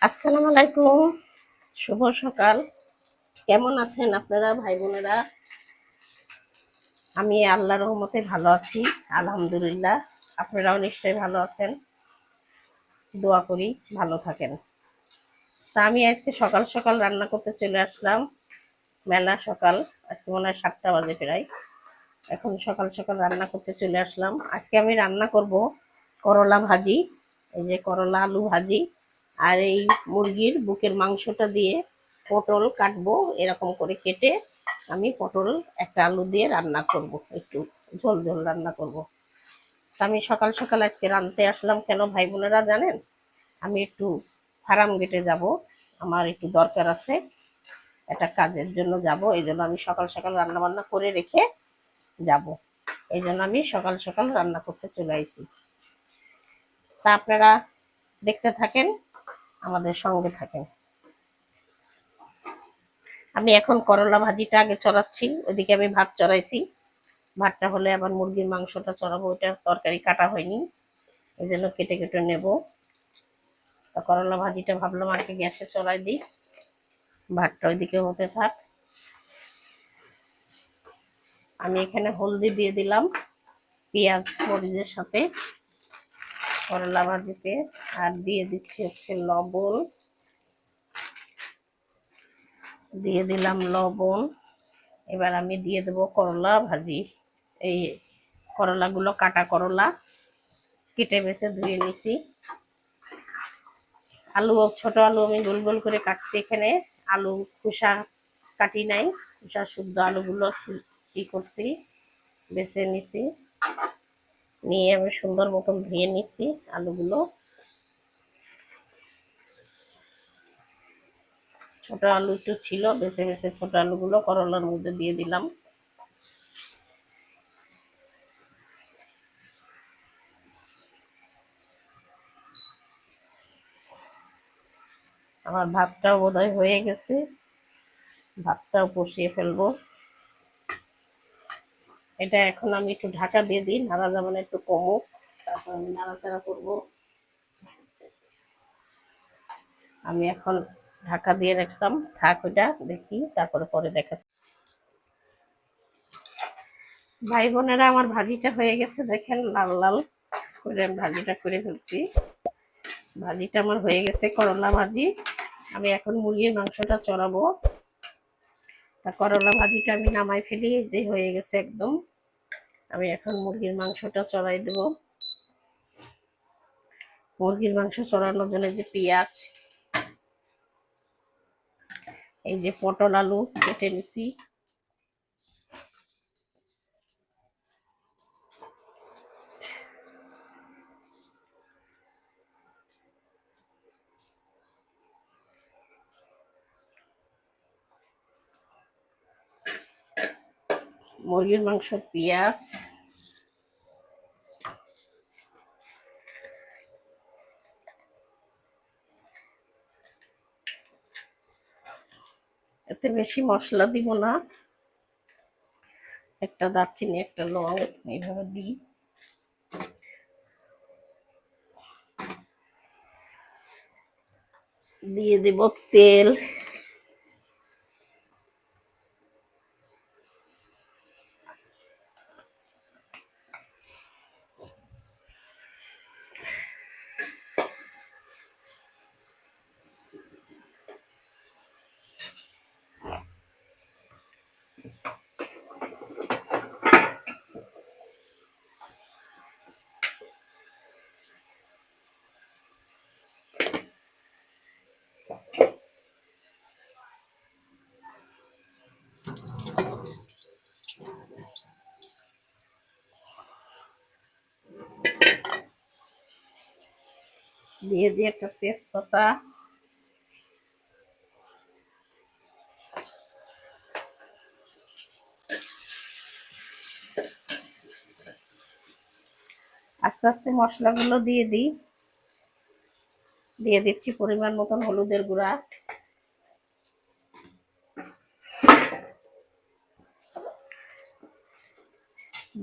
আসসালামু আলাইকুম, শুভ সকাল। কেমন আছেন আপনারা ভাই বোনেরা? আমি আল্লাহর রহমতে ভালো আছি, আলহামদুলিল্লাহ। আপনারাও নিশ্চয়ই ভালো আছেন, দোয়া করি ভালো থাকেন। তা আমি আজকে সকাল সকাল রান্না করতে চলে আসলাম, মেলা সকাল। আজকে মনে হয় 7টা বাজে প্রায়। এখন সকাল সকাল রান্না করতে চলে আসলাম। আজকে আমি রান্না করব করলা ভাজি, এই যে করলা আলু ভাজি, আর এই মুরগির বুকের মাংসটা দিয়ে পটল কাটবো, এরকম করে কেটে আমি পটল একটা আলু দিয়ে রান্না করব, একটু ঝোল ঝোল রান্না করব। তা আমি সকাল সকাল আজকে রাঁধতে আসলাম কেন ভাই বোনেরা জানেন? আমি একটু ফার্ম গেটে যাব, আমার একটু দরকার আছে, একটা কাজের জন্য যাব। এই জন্য আমি সকাল সকাল রান্না বান্না করে রেখে যাব। এই জন্য আমি সকাল সকাল রান্না করতে চলে আসি। তা আপনারা দেখতে থাকেন, আমাদের সঙ্গে থাকেন। আমি এখন করলা ভাজিটা আগে চড়াচ্ছি, ওইদিকে আমি ভাত চড়াইছি। ভাতটা হলে আবার মুরগির মাংসটা চড়াবো, ওইটা তরকারি কাটা হয়নি, এই জন্য কেটে কেটে নেব। তা করলা ভাজিটা ভাবলাম আগে গ্যাসে চড়াই দিই, ভাতটা ওইদিকে হতে থাক। আমি এখানে হলদি দিয়ে দিলাম পেঁয়াজ মরিচের সাথে করলা ভাজিতে, আর দিয়ে দিচ্ছি হচ্ছে লবণ, দিয়ে দিলাম লবণ। এবার আমি দিয়ে দেবো করলা ভাজি। এই করলাগুলো কাটা করলা, কেটে বেছে ধুয়ে নিছি। আলু, ছোট আলু আমি গোল গোল করে কাটছি এখানে। আলু খোসা কাটি নাই, খোসা শুদ্ধ আলুগুলো কি করছি, বেছে নিছি। নিয়ে আমি সুন্দর মতন ধুয়ে নিছি আলুগুলো। ছোট আলু একটু ছিল, বেছে বেছে ছোট আলুগুলো করলার মধ্যে দিয়ে দিলাম। আমার ভাতটাও বোধহয় হয়ে গেছে, ভাতটাও বসিয়ে ফেলবো। এটা এখন আমি একটু ঢাকা দিয়ে দিই, নাড়া যাবে না, একটু কমুক, তারপর আমি নাড়াচাড়া করবো। আমি এখন ঢাকা দিয়ে রাখলাম, থাক ওইটা, দেখি তারপরে পরে দেখা। ভাই বোনেরা, আমার ভাজিটা হয়ে গেছে, দেখেন লাল লাল করে আমি ভাজিটা করে ফেলছি। ভাজিটা আমার হয়ে গেছে, করলা ভাজি। আমি এখন মুরগির মাংসটা চড়াবো। তা করলা ভাজিটা আমি নামাই ফেলি, যে হয়ে গেছে একদম। আমি এখন মুরগির মাংসটা চড়াই দেব। মুরগির মাংস চড়ানোর জন্য যে পেঁয়াজ, এই যে পটল আলু কেটে নিছি, মুরগির মাংস, পেঁয়াজ, এতে বেশি মশলা দিব না, একটা দারচিনি একটা লং এইভাবে দিই। দিয়ে দেব তেল, দিয়ে দিয়ে একটা তেজপাতা, আস্তে আস্তে মশলাগুলো দিয়ে দিই। দিয়ে দিচ্ছি পরিমাণ মতন হলুদের গুঁড়া,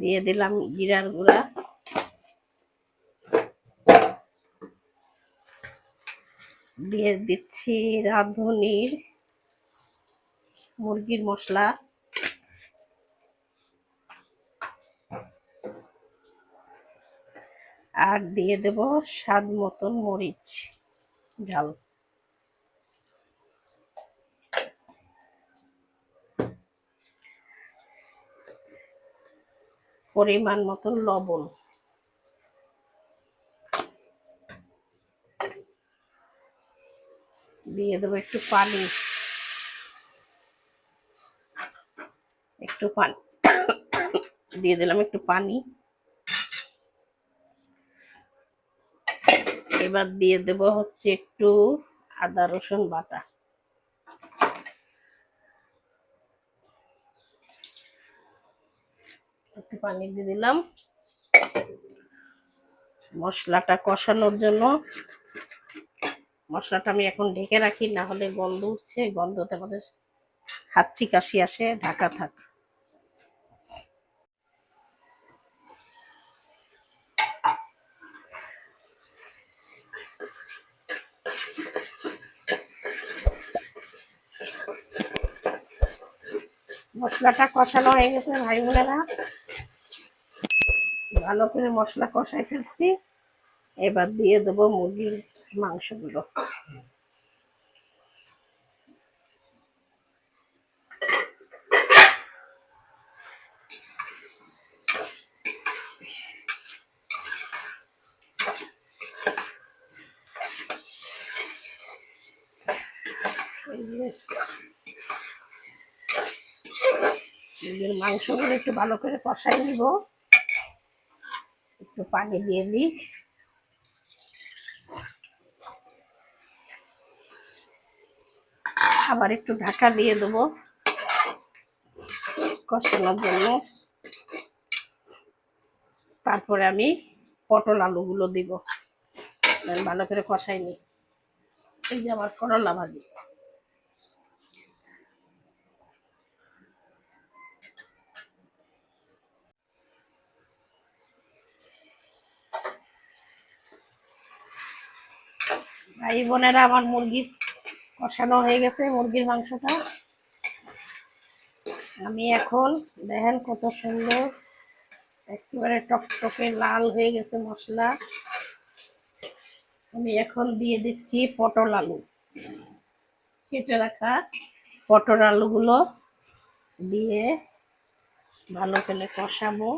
দিয়ে দিলাম জিরার গুঁড়া, দিয়ে দিচ্ছি রাঁধুনির মুরগির মশলা, আর দিয়ে দেব স্বাদ মতন মরিচ ঝাল। পরিমাণ মতন লবণ। দিয়ে দেবো একটু পানি, দিয়ে দিলাম একটু পানি। এবার দিয়ে দেব হচ্ছে একটু আদা রসুন বাটা। একটু পানি দিয়ে দিলাম মশলাটা কষানোর জন্য। মশলাটা আমি এখন ঢেকে রাখি, না হলে গন্ধ উঠছে, গন্ধতে আমাদের হাঁচি কাশি আসে। ঢাকা থাক। মশলাটা কষানো হয়ে গেছে ভাই বোনেরা, ভালো করে মশলা কষাই ফেলছি। এবার দিয়ে দেবো মুরগির মাংসগুলো। মুরগির মাংসগুলো একটু ভালো করে কষাই নিব। একটু পানি দিয়ে দিই, আবার একটু ঢাকা দিয়ে দেবো কষানোর জন্য। তারপরে আমি পটল আলুগুলো দিব, ভালো করে কষাই নিই। এই যে আমার করলা ভাজি। ভাই বোনেরা, আমার মুরগি কষানো হয়ে গেছে, মুরগির মাংসটা। আমি এখন দেখেন কত সুন্দর একেবারে টকটকে লাল হয়ে গেছে মশলা। আমি এখন দিয়ে দিচ্ছি পটল আলু, কেটে রাখা পটল আলুগুলো দিয়ে ভালো করে কষাবো।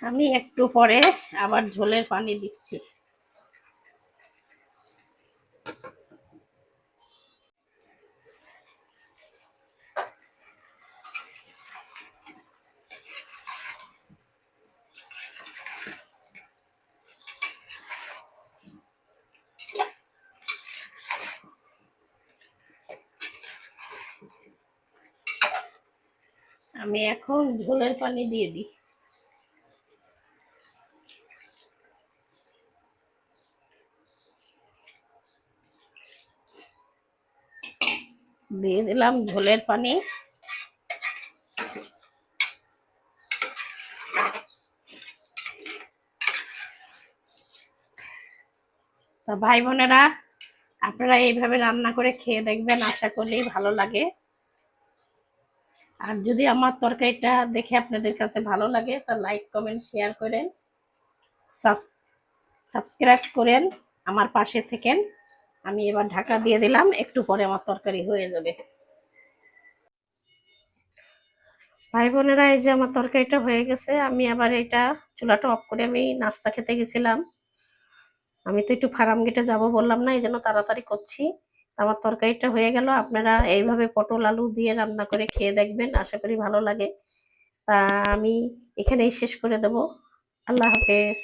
আমি একটু পরে আবার ঝোলের পানি দিচ্ছি। আমি এখন ঝোলের পানি দিয়ে দিই। দিয়ে দিলাম ঝোলের পানি। তা ভাই বোনেরা, আপনারা এইভাবে রান্না করে খেয়ে দেখবেন, আশা করি ভালো লাগে। আর যদি আমার তরকারিটা দেখে আপনাদের কাছে ভালো লাগে তা লাইক কমেন্ট শেয়ার করেন, সাবস্ক্রাইব করেন, আমার পাশে থাকেন। আমি এবার ঢাকা দিয়ে দিলাম, একটু পরে আমার তরকারি হয়ে যাবে। ভাই বোনেরা, এই যে আমার তরকারিটা হয়ে গেছে। আমি আবার এটা চুলাটা অফ করে আমি নাস্তা খেতে গেছিলাম। আমি তো একটু ফার্ম গেটে যাবো বললাম না, এই জন্য তাড়াতাড়ি করছি। আমার তরকারিটা হয়ে গেল। আপনারা এইভাবে পটল আলু দিয়ে রান্না করে খেয়ে দেখবেন, আশা করি ভালো লাগে। তা আমি এখানেই শেষ করে দেব। আল্লাহ হাফেজ।